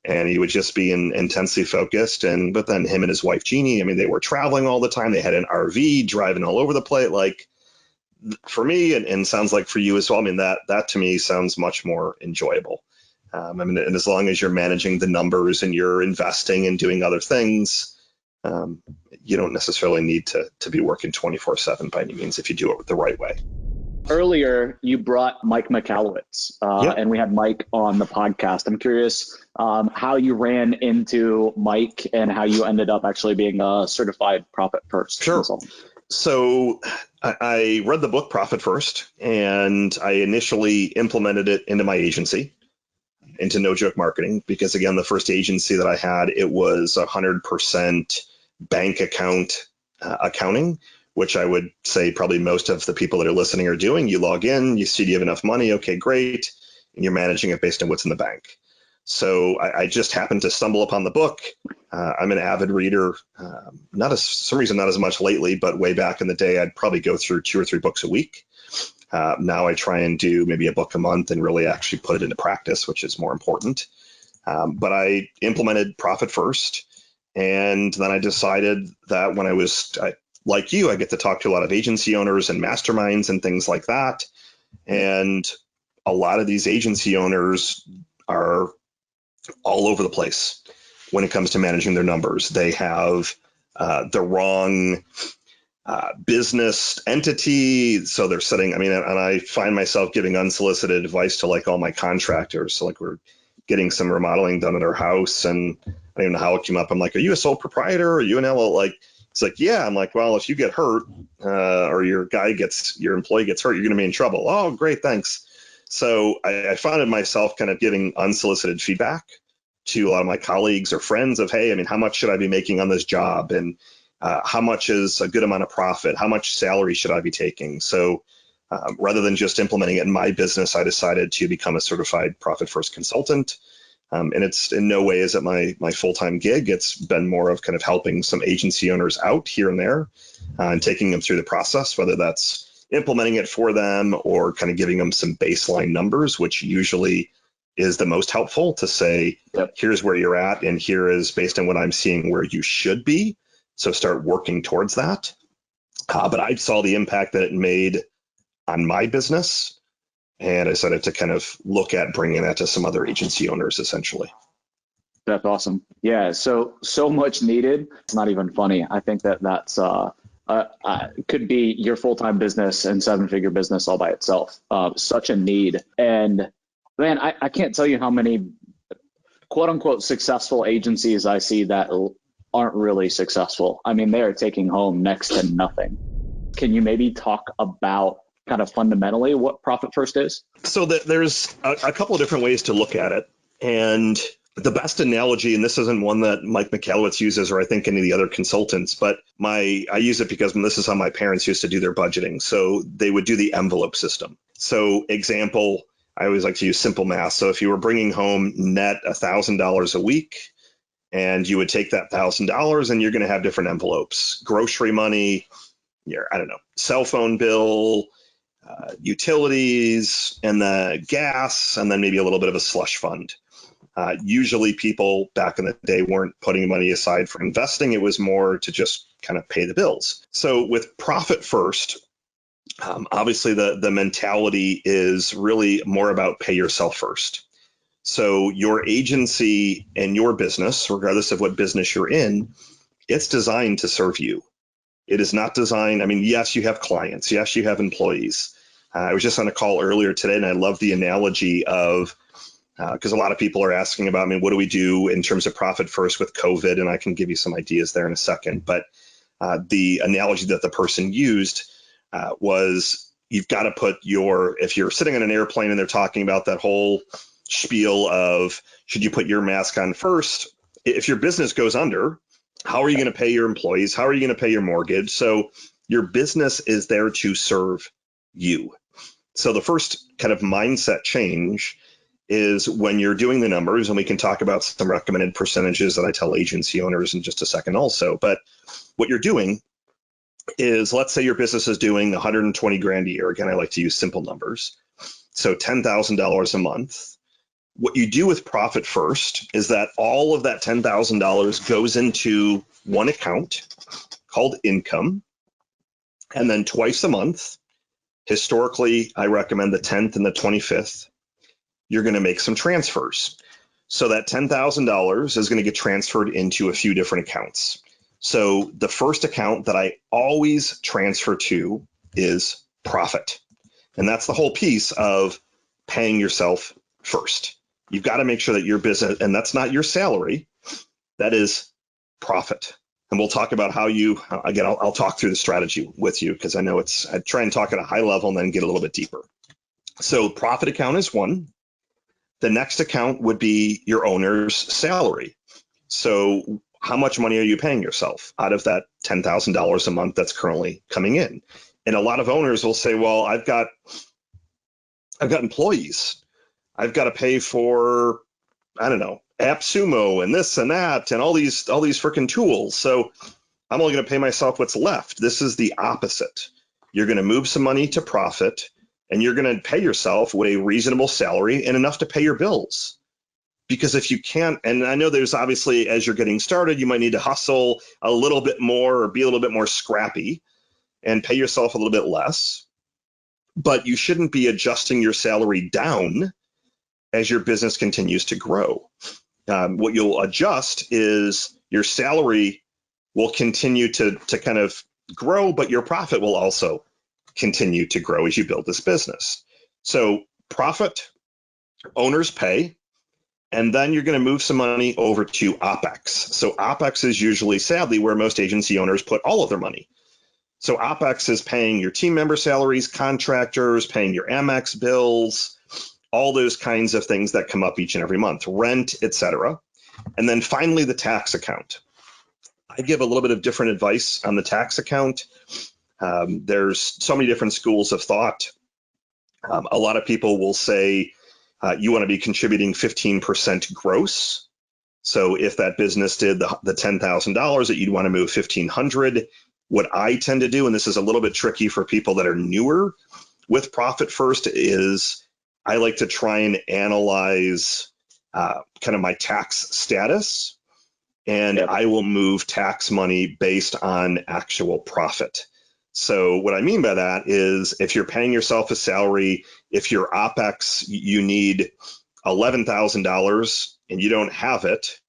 S1: And he would just be intensely focused. But then him and his wife, Jeannie, I mean, they were traveling all the time. They had an RV driving all over the place. For me, and sounds like for you as well, I mean, that to me sounds much more enjoyable. I mean, and as long as you're managing the numbers and you're investing and doing other things, you don't necessarily need to be working 24/7 by any means if you do it the right way.
S3: Earlier, you brought Mike McAllowitz,
S1: Yep.
S3: and we had Mike on the podcast. I'm curious how you ran into Mike and how you ended up actually being a certified Profit First consultant.
S1: So I read the book Profit First, and I initially implemented it into my agency, into No Joke Marketing, because again, the first agency that I had, it was 100% bank account accounting, which I would say probably most of the people that are listening are doing. You log in, you see, do you have enough money? Okay, great. And you're managing it based on what's in the bank. So I just happened to stumble upon the book. I'm an avid reader, some reason not as much lately, but way back in the day, I'd probably go through 2 or 3 books a week. Now I try and do maybe a book a month and really actually put it into practice, which is more important. But I implemented Profit First. And then I decided that when like you, I get to talk to a lot of agency owners and masterminds and things like that. And a lot of these agency owners are all over the place when it comes to managing their numbers. They have the wrong business entity. So they're sitting, I mean, and I find myself giving unsolicited advice to all my contractors. So we're getting some remodeling done at our house, and I don't even know how it came up. I'm like, are you a sole proprietor? Are you an LL? It's yeah. I'm like, well, if you get hurt or your employee gets hurt, you're going to be in trouble. Oh, great. Thanks. So I found myself kind of giving unsolicited feedback to a lot of my colleagues or friends of, hey, I mean, how much should I be making on this job? And how much is a good amount of profit? How much salary should I be taking? So rather than just implementing it in my business, I decided to become a certified Profit First consultant. And it's in no way is it my full-time gig. It's been more of kind of helping some agency owners out here and there and taking them through the process, whether that's implementing it for them or kind of giving them some baseline numbers, which usually is the most helpful to say,
S3: Yep.
S1: Here's where you're at, and here is based on what I'm seeing where you should be. So start working towards that. But I saw the impact that it made on my business, and I decided to kind of look at bringing that to some other agency owners, essentially.
S3: That's awesome. Yeah. So much needed. It's not even funny. I think that's could be your full-time business and seven-figure business all by itself. Such a need. And man, I can't tell you how many quote unquote successful agencies I see that aren't really successful. I mean, they are taking home next to nothing. Can you maybe talk about kind of fundamentally what Profit First is?
S1: So there's a couple of different ways to look at it. And the best analogy, and this isn't one that Mike Michalowicz uses or I think any of the other consultants, but I use it because this is how my parents used to do their budgeting. So they would do the envelope system. So example, I always like to use simple math. So if you were bringing home net $1,000 a week, and you would take that $1,000 and you're going to have different envelopes, grocery money, your, cell phone bill, utilities, and the gas, and then maybe a little bit of a slush fund. Usually people back in the day weren't putting money aside for investing. It was more to just kind of pay the bills. So with Profit First, obviously the mentality is really more about pay yourself first. So your agency and your business, regardless of what business you're in, it's designed to serve you. It is not designed. Yes, you have clients. Yes, you have employees. I was just on a call earlier today, and I love the analogy of, because a lot of people are asking about, what do we do in terms of Profit First with COVID? And I can give you some ideas there in a second. But the analogy that the person used was, you've got to put if you're sitting on an airplane and they're talking about that whole spiel of, should you put your mask on first? If your business goes under, how are you going to pay your employees? How are you going to pay your mortgage? So your business is there to serve you. So the first kind of mindset change is when you're doing the numbers, and we can talk about some recommended percentages that I tell agency owners in just a second also. But what you're doing is, let's say your business is doing 120 grand a year. Again, I like to use simple numbers. So $10,000 a month. What you do with Profit First is that all of that $10,000 goes into one account called income. And then twice a month, historically, I recommend the 10th and the 25th, you're going to make some transfers. So that $10,000 is going to get transferred into a few different accounts. So the first account that I always transfer to is profit. And that's the whole piece of paying yourself first. You've got to make sure that your business, and that's not your salary, that is profit. And we'll talk about how I'll talk through the strategy with you, because I know I try and talk at a high level and then get a little bit deeper. So profit account is one. The next account would be your owner's salary. So how much money are you paying yourself out of that $10,000 a month that's currently coming in? And a lot of owners will say, well, I've got employees. I've got to pay for, AppSumo and this and that and all these freaking tools. So I'm only going to pay myself what's left. This is the opposite. You're going to move some money to profit, and you're going to pay yourself with a reasonable salary and enough to pay your bills. Because if you can't, and I know there's obviously, as you're getting started, you might need to hustle a little bit more or be a little bit more scrappy and pay yourself a little bit less. But you shouldn't be adjusting your salary down as your business continues to grow. What you'll adjust is your salary will continue to kind of grow, but your profit will also continue to grow as you build this business. So profit, owners pay, and then you're going to move some money over to OpEx. So OpEx is usually, sadly, where most agency owners put all of their money. So OpEx is paying your team member salaries, contractors, paying your Amex bills, all those kinds of things that come up each and every month, rent, etc. And then finally, the tax account. I give a little bit of different advice on the tax account. There's so many different schools of thought. A lot of people will say, You want to be contributing 15% gross. So if that business did the $10,000 that you'd want to move 1,500, what I tend to do, and this is a little bit tricky for people that are newer with Profit First, is I like to try and analyze kind of my tax status, and I will move tax money based on actual profit. So what I mean by that is if you're paying yourself a salary, if your OPEX, you need $11,000 and you don't have it,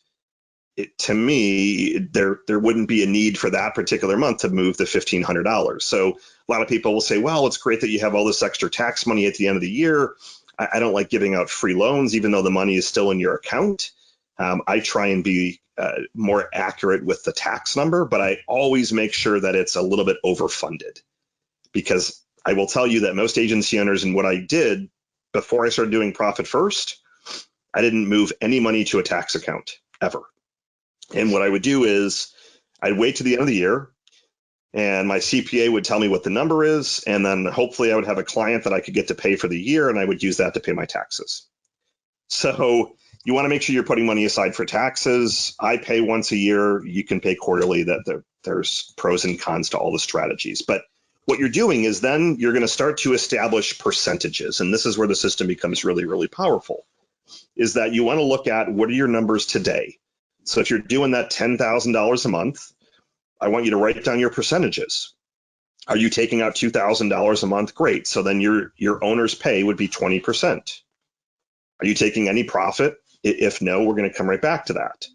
S1: to me, there wouldn't be a need for that particular month to move the $1,500. So a lot of people will say, well, it's great that you have all this extra tax money at the end of the year. I don't like giving out free loans, even though the money is still in your account. I try and be more accurate with the tax number, but I always make sure that it's a little bit overfunded, because I will tell you that most agency owners, and what I did before I started doing Profit First, I didn't move any money to a tax account ever. And what I would do is I'd wait to the end of the year and my CPA would tell me what the number is. And then hopefully I would have a client that I could get to pay for the year, and I would use that to pay my taxes. So you want to make sure you're putting money aside for taxes. I pay once a year. You can pay quarterly. There's pros and cons to all the strategies. But what you're doing is then you're going to start to establish percentages. And this is where the system becomes really, really powerful, is that you want to look at what are your numbers today. So if you're doing that $10,000 a month, I want you to write down your percentages. Are you taking out $2,000 a month? Great. So then your owner's pay would be 20%. Are you taking any profit? If no, we're going to come right back to that.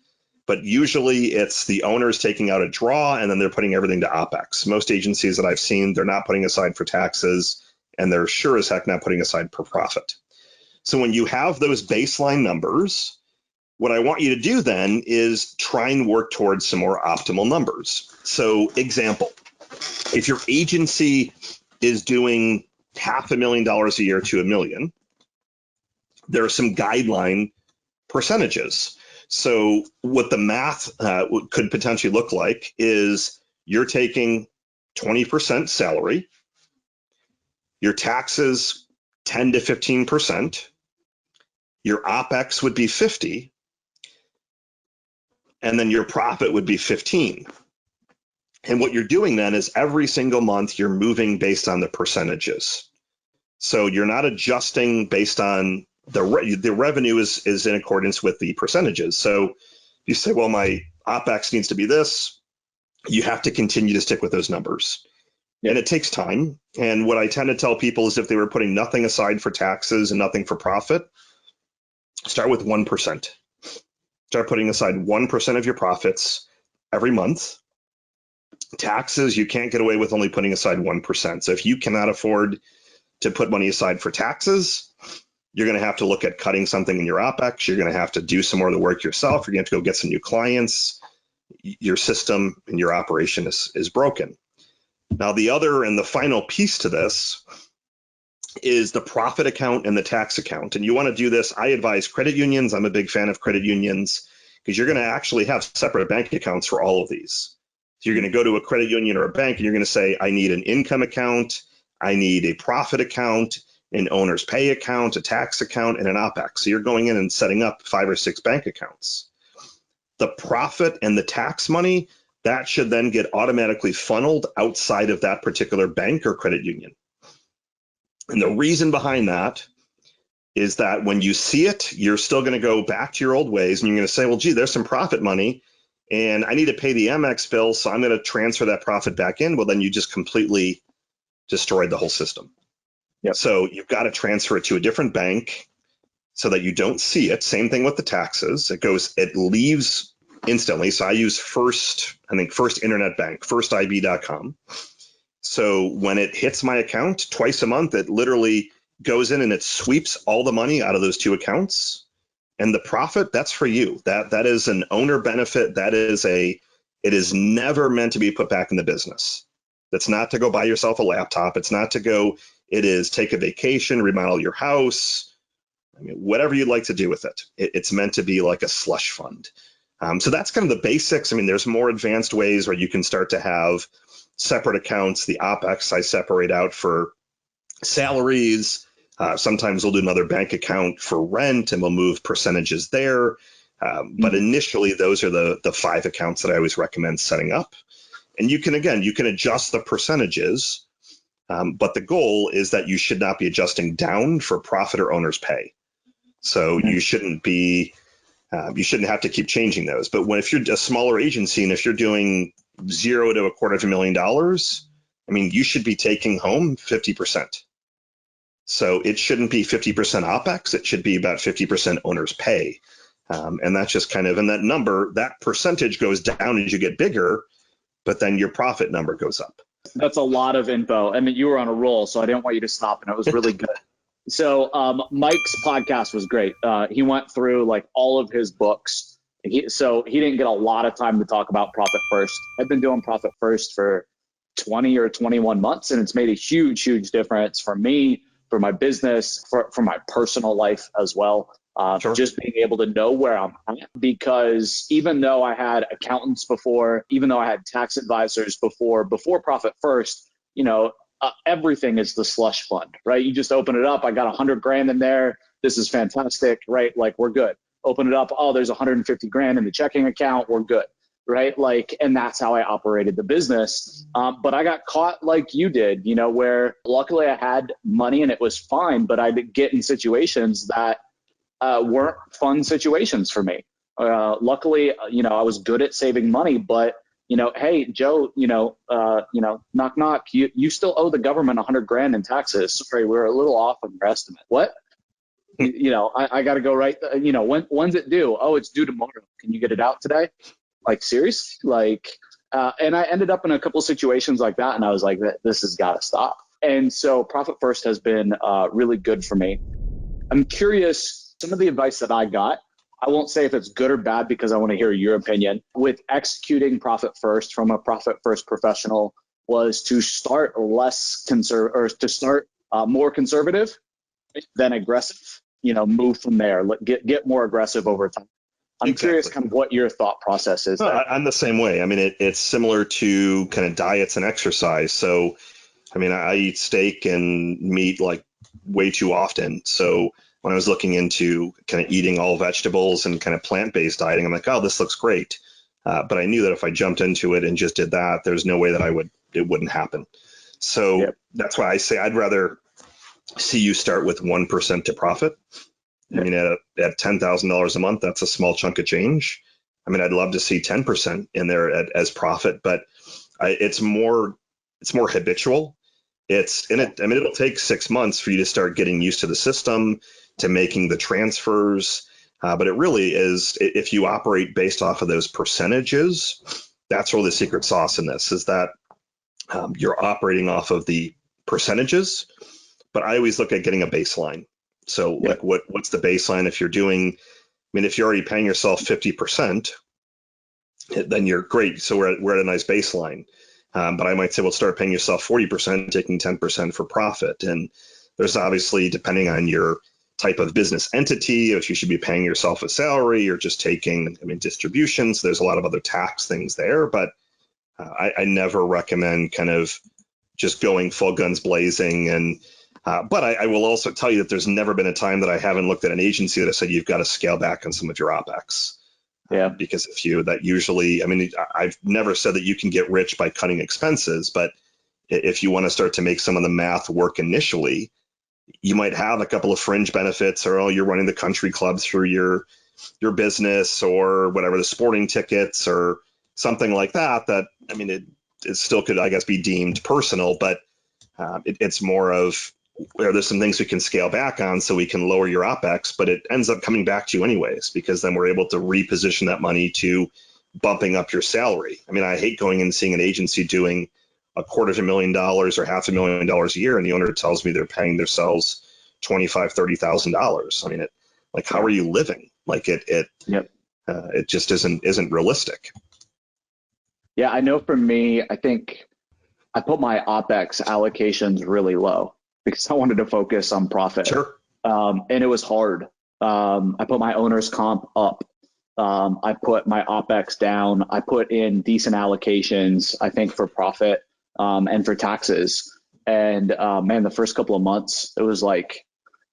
S1: But usually it's the owner's taking out a draw and then they're putting everything to OPEX. Most agencies that I've seen, they're not putting aside for taxes, and they're sure as heck not putting aside for profit. So when you have those baseline numbers, what I want you to do then is try and work towards some more optimal numbers. So example, if your agency is doing $500,000 a year to $1 million, there are some guideline percentages. So what the math could potentially look like is you're taking 20% salary, your taxes 10 to 15%, your OPEX would be 50, and then your profit would be 15. And what you're doing then is every single month you're moving based on the percentages. So you're not adjusting based on the revenue is in accordance with the percentages. So you say, well, my OPEX needs to be this. You have to continue to stick with those numbers. And it takes time. And what I tend to tell people is if they were putting nothing aside for taxes and nothing for profit, start with 1%. Start putting aside 1% of your profits every month. Taxes, you can't get away with only putting aside 1%. So if you cannot afford to put money aside for taxes, you're going to have to look at cutting something in your OPEX. You're going to have to do some more of the work yourself. You're going to have to go get some new clients. Your system and your operation is broken. Now, the other and the final piece to this is the profit account and the tax account. And you want to do this, I advise credit unions. I'm a big fan of credit unions because you're going to actually have separate bank accounts for all of these. So you're going to go to a credit union or a bank and you're going to say, I need an income account, I need a profit account, an owner's pay account, a tax account, and an OPEX. So you're going in and setting up 5 or 6 bank accounts. The profit and the tax money, that should then get automatically funneled outside of that particular bank or credit union. And the reason behind that is that when you see it, you're still going to go back to your old ways and you're going to say, well, gee, there's some profit money and I need to pay the Amex bill, so I'm going to transfer that profit back in. Well, then you just completely destroyed the whole system. Yep. So you've got to transfer it to a different bank so that you don't see it. Same thing with the taxes. It leaves instantly. So I use First Internet Bank, firstib.com. So when it hits my account twice a month, it literally goes in and it sweeps all the money out of those 2 accounts. And the profit, that's for you. That is an owner benefit. It is never meant to be put back in the business. That's not to go buy yourself a laptop. It's not to go, it is take a vacation, remodel your house. I mean, whatever you'd like to do with it. It's meant to be like a slush fund. So that's kind of the basics. I mean, there's more advanced ways where you can start to have separate accounts. The OPEX I separate out for salaries. Sometimes we'll do another bank account for rent and we'll move percentages there. But initially, those are the 5 accounts that I always recommend setting up. And you can adjust the percentages, but the goal is that you should not be adjusting down for profit or owner's pay. So you shouldn't have to keep changing those. But if you're a smaller agency and if you're doing $0 to $250,000, I mean, you should be taking home 50%. So it shouldn't be 50% OPEX. It should be about 50% owner's pay. And that's just kind of, and that number, that percentage goes down as you get bigger, but then your profit number goes up.
S3: That's a lot of info. I mean, you were on a roll, so I didn't want you to stop, and it was really good. So Mike's podcast was great. He went through like all of his books. So he didn't get a lot of time to talk about Profit First. I've been doing Profit First for 20 or 21 months, and it's made a huge, huge difference for me, for my business, for my personal life as well.
S1: Sure.
S3: Just being able to know where I'm at, because even though I had accountants before, even though I had tax advisors before Profit First, everything is the slush fund, right? You just open it up. I got $100,000 in there. This is fantastic, right? Like, we're good. Open it up. Oh, there's $150,000 in the checking account. We're good, right? Like, and that's how I operated the business. But I got caught like you did, where luckily I had money and it was fine, but I'd get in situations that weren't fun situations for me. Luckily, I was good at saving money, but hey, Joe, knock, knock, you still owe the government $100,000 in taxes. Sorry, we're a little off on your estimate. What? I got to go right. When's it due? Oh, it's due tomorrow. Can you get it out today? Like, seriously? Like, and I ended up in a couple of situations like that, and I was like, this has got to stop. And so Profit First has been really good for me. I'm curious, some of the advice that I got, I won't say if it's good or bad because I want to hear your opinion, with executing Profit First from a Profit First professional, was to start more conservative than aggressive. Move from there, get more aggressive over time. I'm curious kind of what your thought process is.
S1: I'm the same way. I mean, it's similar to kind of diets and exercise. So, I mean, I eat steak and meat like way too often. So when I was looking into kind of eating all vegetables and kind of plant-based dieting, I'm like, oh, this looks great. But I knew that if I jumped into it and just did that, there's no way that it wouldn't happen. So That's why I say I'd rather see you start with 1% to profit. I mean, at $10,000 a month, that's a small chunk of change. I mean, I'd love to see 10% in there as profit, but it's more habitual. It'll take 6 months for you to start getting used to the system, to making the transfers. But it really is, if you operate based off of those percentages, that's really the secret sauce in this, is that you're operating off of the percentages. But I always look at getting a baseline. So like what's the baseline if you're doing, if you're already paying yourself 50%, then you're great. So we're at a nice baseline. But I might say, well, start paying yourself 40%, taking 10% for profit. And there's obviously, depending on your type of business entity, if you should be paying yourself a salary or just taking, distributions, there's a lot of other tax things there. But I never recommend kind of just going full guns blazing. And but I will also tell you that there's never been a time that I haven't looked at an agency that I said, you've got to scale back on some of your OPEX.
S3: Yeah.
S1: Because I've never said that you can get rich by cutting expenses, but if you want to start to make some of the math work initially, you might have a couple of fringe benefits, or you're running the country club through your business, or whatever, the sporting tickets or something like that, it still could, I guess, be deemed personal, but it's more of where there's some things we can scale back on so we can lower your OPEX, but it ends up coming back to you anyways, because then we're able to reposition that money to bumping up your salary. I hate going and seeing an agency doing $250,000 or $500,000 a year, and the owner tells me they're paying themselves $25,000, $30,000. How are you living? It just isn't realistic.
S3: Yeah, I know for me, I think I put my OPEX allocations really low because I wanted to focus on profit.
S1: Sure.
S3: And it was hard. I put my owner's comp up. I put my OPEX down. I put in decent allocations, I think, for profit and for taxes. And man, the first couple of months, it was like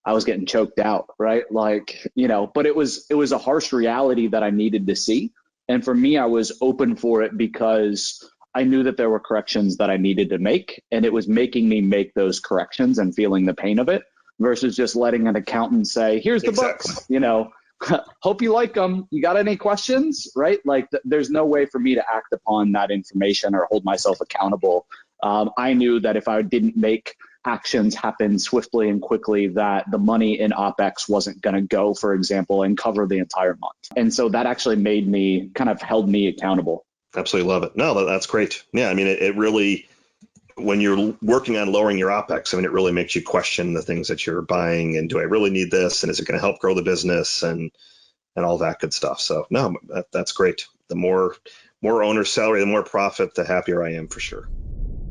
S3: I was getting choked out, right? Like, but it was a harsh reality that I needed to see. And for me, I was open for it because I knew that there were corrections that I needed to make, and it was making me make those corrections and feeling the pain of it versus just letting an accountant say, here's the books, hope you like them. You got any questions, right? Like there's no way for me to act upon that information or hold myself accountable. I knew that if I didn't make actions happen swiftly and quickly, that the money in OpEx wasn't going to go, for example, and cover the entire month. And so that actually held me accountable.
S1: Absolutely love it. No, that's great. Yeah, I mean, it really, when you're working on lowering your OpEx, I mean, it really makes you question the things that you're buying, and do I really need this? And is it going to help grow the business and all that good stuff? So no, that's great. The more owner salary, the more profit, the happier I am for sure.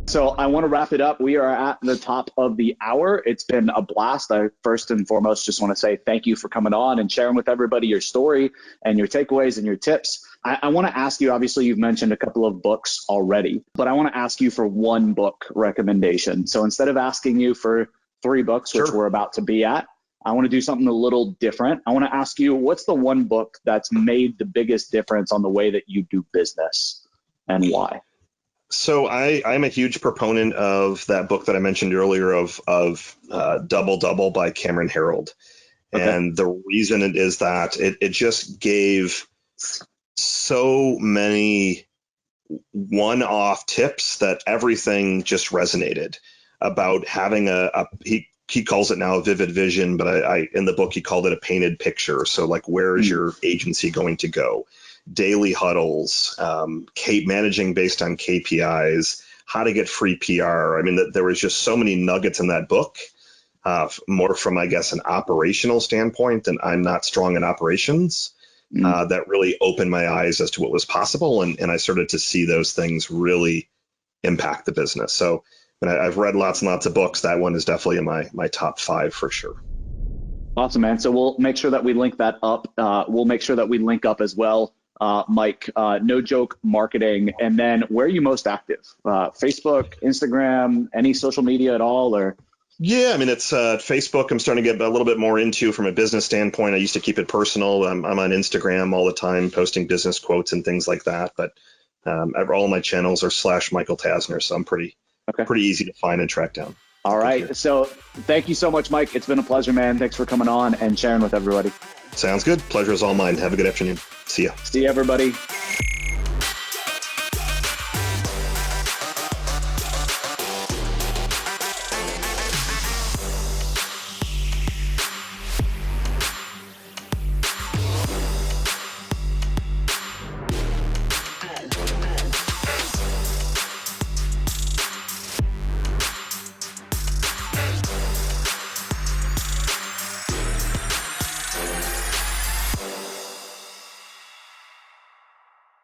S3: So I want to wrap it up. We are at the top of the hour. It's been a blast. I first and foremost just want to say thank you for coming on and sharing with everybody your story and your takeaways and your tips. I want to ask you, obviously you've mentioned a couple of books already, but I want to ask you for one book recommendation. So instead of asking you for 3 books, which we're about to be at, I want to do something a little different. I want to ask you, what's the one book that's made the biggest difference on the way that you do business, and why?
S1: So I'm a huge proponent of that book that I mentioned earlier of Double Double by Cameron Herold. Okay. And the reason it is that it just gave so many one-off tips that everything just resonated about having he calls it now a vivid vision, but I in the book he called it a painted picture. So like, where is your agency going to go? Daily huddles, managing based on KPIs, how to get free PR. I mean, there was just so many nuggets in that book, more from, I guess, an operational standpoint, and I'm not strong in operations, that really opened my eyes as to what was possible. And I started to see those things really impact the business. So I've read lots and lots of books. That one is definitely in my top 5 for sure.
S3: Awesome, man. So we'll make sure that we link that up. We'll make sure that we link up as well, Mike, No Joke Marketing. And then where are you most active? Facebook, Instagram, any social media at all? Or?
S1: Yeah, I mean, it's Facebook. I'm starting to get a little bit more into from a business standpoint. I used to keep it personal. I'm on Instagram all the time, posting business quotes and things like that. But all my channels are /Michael Tasner. So I'm pretty easy to find and track down.
S3: All right. So thank you so much, Mike. It's been a pleasure, man. Thanks for coming on and sharing with everybody.
S1: Sounds good. Pleasure is all mine. Have a good afternoon. See ya.
S3: See you, everybody.